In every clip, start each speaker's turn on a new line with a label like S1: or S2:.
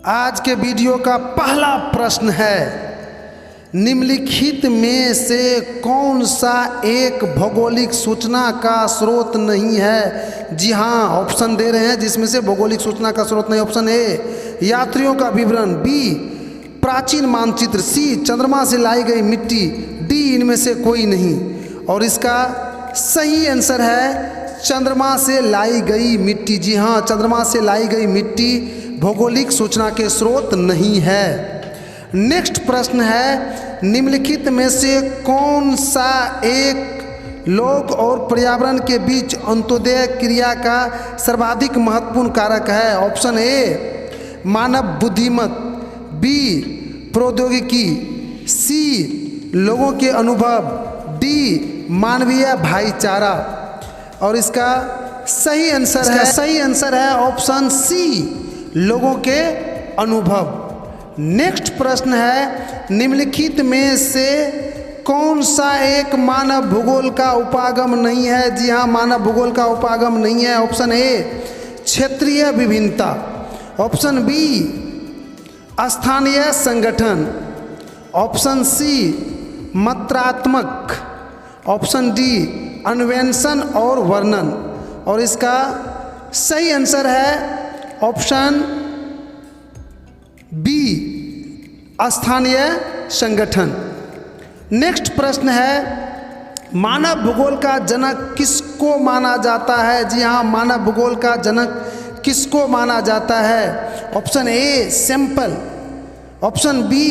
S1: आज के वीडियो का पहला प्रश्न है, निम्नलिखित में से कौन सा एक भौगोलिक सूचना का स्रोत नहीं है। जी हाँ, ऑप्शन दे रहे हैं जिसमें से भौगोलिक सूचना का स्रोत नहीं। ऑप्शन ए यात्रियों का विवरण, बी प्राचीन मानचित्र, सी चंद्रमा से लाई गई मिट्टी, डी इनमें से कोई नहीं। और इसका सही आंसर है चंद्रमा से लाई गई मिट्टी। जी हाँ, चंद्रमा से लाई गई मिट्टी भौगोलिक सूचना के स्रोत नहीं है। नेक्स्ट प्रश्न है, निम्नलिखित में से कौन सा एक लोग और पर्यावरण के बीच अंत्योदय क्रिया का सर्वाधिक महत्वपूर्ण कारक है। ऑप्शन ए मानव बुद्धिमत्ता, बी प्रौद्योगिकी, सी लोगों के अनुभव, डी मानवीय भाईचारा। और इसका सही आंसर है ऑप्शन सी लोगों के अनुभव। नेक्स्ट प्रश्न है, निम्नलिखित में से कौन सा एक मानव भूगोल का उपागम नहीं है। जी हाँ, मानव भूगोल का उपागम नहीं है। ऑप्शन ए क्षेत्रीय विभिन्नता, ऑप्शन बी स्थानीय संगठन, ऑप्शन सी मात्रात्मक, ऑप्शन डी अन्वेषण और वर्णन। और इसका सही आंसर है ऑप्शन बी स्थानीय संगठन। नेक्स्ट प्रश्न है, मानव भूगोल का जनक किसको माना जाता है। जी हाँ, मानव भूगोल का जनक किसको माना जाता है। Option A Semple, option B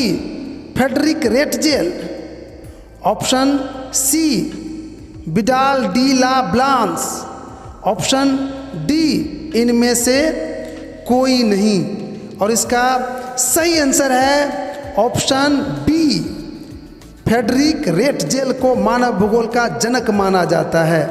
S1: Friedrich Ratzel, option C Vidal de la Blache, option D इनमें से कोई नहीं। और इसका सही आंसर है ऑप्शन बी फ्रेडरिक रेटजेल को मानव भूगोल का जनक माना जाता है।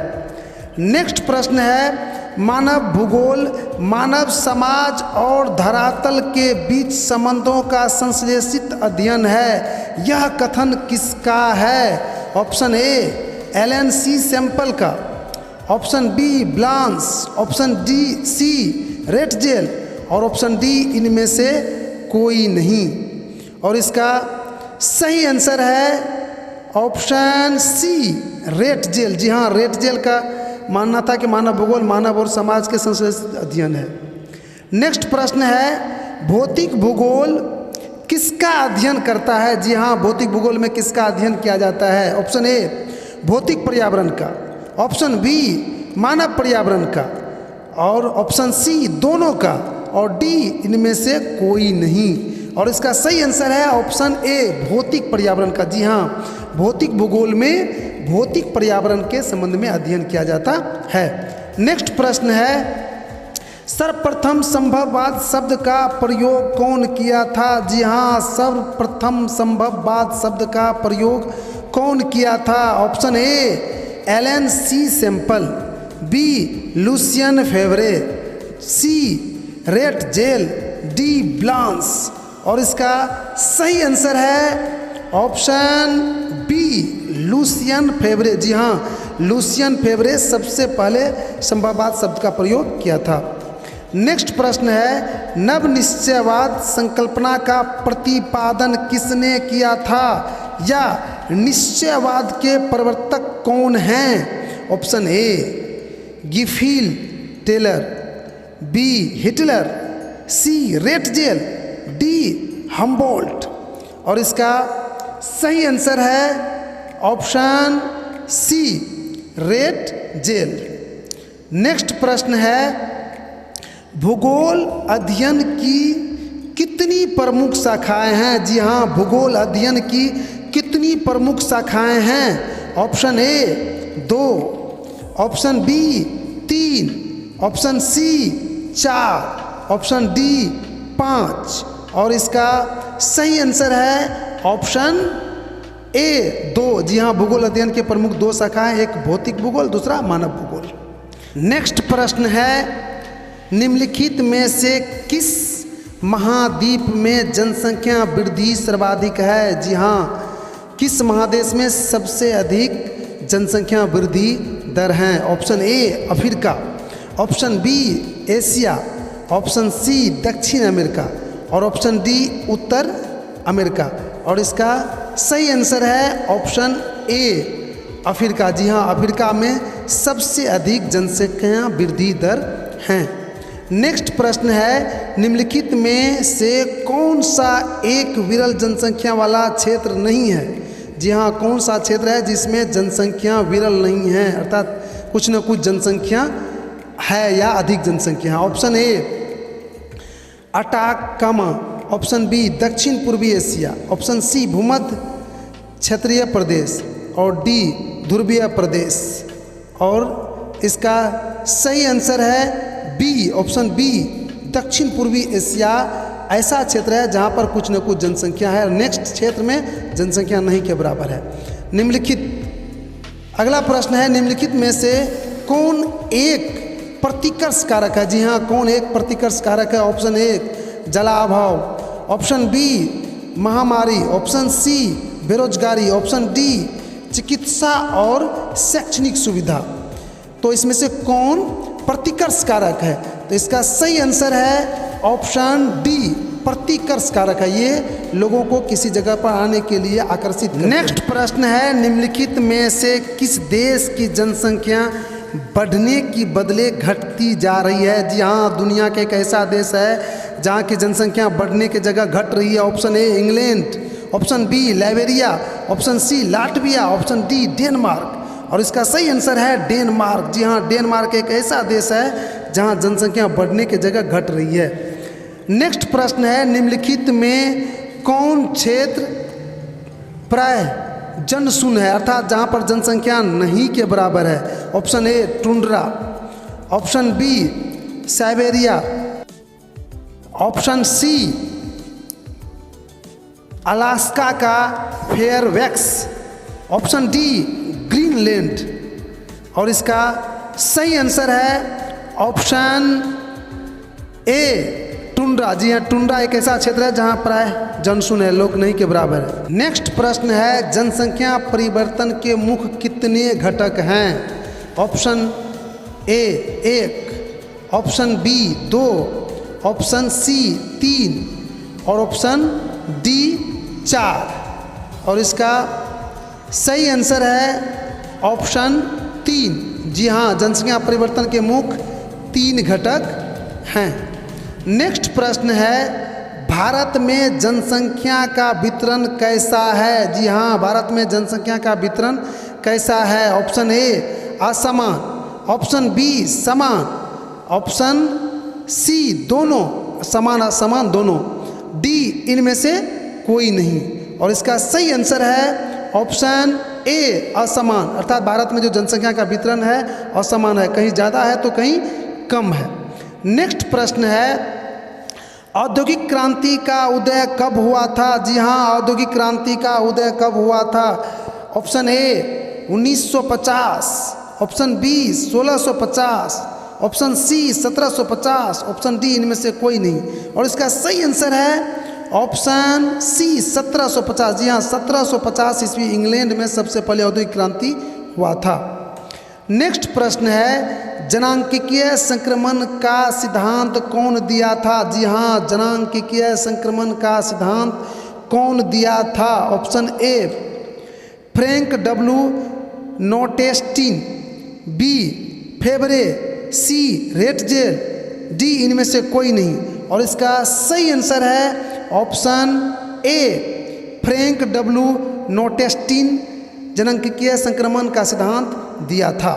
S1: नेक्स्ट प्रश्न है, मानव भूगोल मानव समाज और धरातल के बीच संबंधों का संश्लेषित अध्ययन है। यह कथन किसका है। Option A Ellen C Semple का, option B Blache, option D C Ratzel और ऑप्शन डी इनमें से कोई नहीं। और इसका सही आंसर है ऑप्शन सी रेटजेल। जी हाँ, रेटजेल का मानना था कि मानव भूगोल मानव और समाज के संश्लेषित अध्ययन है। नेक्स्ट प्रश्न है, भौतिक भूगोल किसका अध्ययन करता है। जी हाँ, भौतिक भूगोल में किसका अध्ययन किया जाता है। ऑप्शन ए भौतिक पर्यावरण का, ऑप्शन बी मानव पर्यावरण का, और ऑप्शन सी दोनों का, और डी इनमें से कोई नहीं। और इसका सही आंसर है ऑप्शन ए भौतिक पर्यावरण का। जी हाँ, भौतिक भूगोल में भौतिक पर्यावरण के संबंध में अध्ययन किया जाता है। नेक्स्ट प्रश्न है, सर्वप्रथम संभववाद शब्द का प्रयोग कौन किया था। जी हाँ, सर्वप्रथम संभववाद शब्द का प्रयोग कौन किया था। Option A Ellen C Semple, B Lucien Febvre, C Ratzel, D Blache. और इसका सही आंसर है ऑप्शन बी लुसियन फेवरे। जी हाँ, लुसियन फेवरे सबसे पहले संभववाद शब्द का प्रयोग किया था। नेक्स्ट प्रश्न है, नव निश्चयवाद संकल्पना का प्रतिपादन किसने किया था, या निश्चयवाद के प्रवर्तक कौन हैं। Option A Griffith Taylor, B Hitler, C Ratzel, D Humboldt. और इसका सही आंसर है ऑप्शन सी रेटजेल। नेक्स्ट प्रश्न है, भूगोल अध्ययन की कितनी प्रमुख शाखाएं हैं। जी हाँ, भूगोल अध्ययन की कितनी प्रमुख शाखाएं हैं। Option A 2, option B 3, option C 4, option D 5। और इसका सही आंसर है ऑप्शन ए 2। जी हाँ, भूगोल अध्ययन के प्रमुख 2 शाखाएं, एक भौतिक भूगोल, दूसरा मानव भूगोल। नेक्स्ट प्रश्न है, निम्नलिखित में से किस महाद्वीप में जनसंख्या वृद्धि सर्वाधिक है। जी हाँ, किस महादेश में सबसे अधिक जनसंख्या वृद्धि दर है। Option A Africa, option B Asia, option C दक्षिण अमेरिका, और ऑप्शन डी उत्तर अमेरिका। और इसका सही आंसर है ऑप्शन ए अफ्रीका। जी हाँ, अफ्रीका में सबसे अधिक जनसंख्या वृद्धि दर हैं। नेक्स्ट प्रश्न है, निम्नलिखित में से कौन सा एक विरल जनसंख्या वाला क्षेत्र नहीं है? जी हाँ, कौन सा क्षेत्र है जिसमें जनसंख्या विरल नहीं है, अर्थात कुछ न कुछ जनसंख्या है या अधिक जनसंख्या है? Option A Atacama, option B दक्षिण पूर्वी एशिया, ऑप्शन सी भूमध्य क्षेत्रीय प्रदेश और डी ध्रुवीय प्रदेश। और इसका सही आंसर है बी, ऑप्शन बी दक्षिण पूर्वी एशिया ऐसा क्षेत्र है जहाँ पर कुछ न कुछ जनसंख्या है, नेक्स्ट क्षेत्र में जनसंख्या नहीं के बराबर है। निम्नलिखित अगला प्रश्न है, निम्नलिखित में से कौन एक प्रतिकर्ष कारक है? जी हाँ, कौन एक प्रतिकर्ष कारक है? ऑप्शन ए जलाभाव, ऑप्शन बी महामारी, ऑप्शन सी बेरोजगारी, ऑप्शन डी चिकित्सा और शैक्षणिक सुविधा। तो इसमें से कौन प्रतिकर्ष कारक है? तो इसका सही आंसर है ऑप्शन डी प्रतिकर्ष कारक है। ये लोगों को किसी जगह पर आने के लिए आकर्षित करते हैं। नेक्स्ट प्रश्न है, निम्नलिखित में से किस देश की जनसंख्या बढ़ने की बदले घटती जा रही है? जी हाँ, दुनिया का एक ऐसा देश है जहाँ की जनसंख्या बढ़ने की जगह घट रही है। Option A England, option B Liberia, option C Latvia, option D Denmark. और इसका सही आंसर है डेनमार्क। जी हाँ, डेनमार्क एक ऐसा देश है जहाँ जनसंख्या बढ़ने की जगह घट रही है। नेक्स्ट प्रश्न है, निम्नलिखित में कौन क्षेत्र प्राय जनशून्य है, अर्थात जहाँ पर जनसंख्या नहीं के बराबर है? Option A tundra, option B Siberia, option C Alaska का फेयरवैक्स, ऑप्शन डी ग्रीनलैंड। और इसका सही आंसर है ऑप्शन ए टुंड्रा। जी हाँ, टुंड्रा एक ऐसा क्षेत्र है जहाँ प्राय जनशून्य है, लोग नहीं के बराबर है। नेक्स्ट प्रश्न है, जनसंख्या परिवर्तन के मुख्य कितने घटक हैं? Option A 1, option B 2, option C 3 और ऑप्शन डी 4। और इसका सही आंसर है ऑप्शन 3। जी हाँ, जनसंख्या परिवर्तन के मुख्य 3 घटक हैं। नेक्स्ट प्रश्न है, भारत में जनसंख्या का वितरण कैसा है? जी हाँ, भारत में जनसंख्या का वितरण कैसा है? ऑप्शन ए असमान, ऑप्शन बी समान, ऑप्शन सी दोनों समान असमान दोनों, डी इनमें से कोई नहीं। और इसका सही आंसर है ऑप्शन ए असमान, अर्थात भारत में जो जनसंख्या का वितरण है असमान है, कहीं ज़्यादा है तो कहीं कम है। नेक्स्ट प्रश्न है, औद्योगिक क्रांति का उदय कब हुआ था? जी हाँ, औद्योगिक क्रांति का उदय कब हुआ था? Option A 1950, option B 1650, option C 1750, option D इनमें से कोई नहीं। और इसका सही आंसर है ऑप्शन सी 1750। जी हाँ, 1750 ईस्वी इंग्लैंड में सबसे पहले औद्योगिक क्रांति हुआ था। नेक्स्ट प्रश्न है, जनांकीय संक्रमण का सिद्धांत कौन दिया था? जी हाँ, जनांकीय संक्रमण का सिद्धांत कौन दिया था? Option A Frank W Notestein, B Febvre, C Ratzel, D इनमें से कोई नहीं। और इसका सही आंसर है option A Frank W Notestein जनांकीय संक्रमण का सिद्धांत दिया था।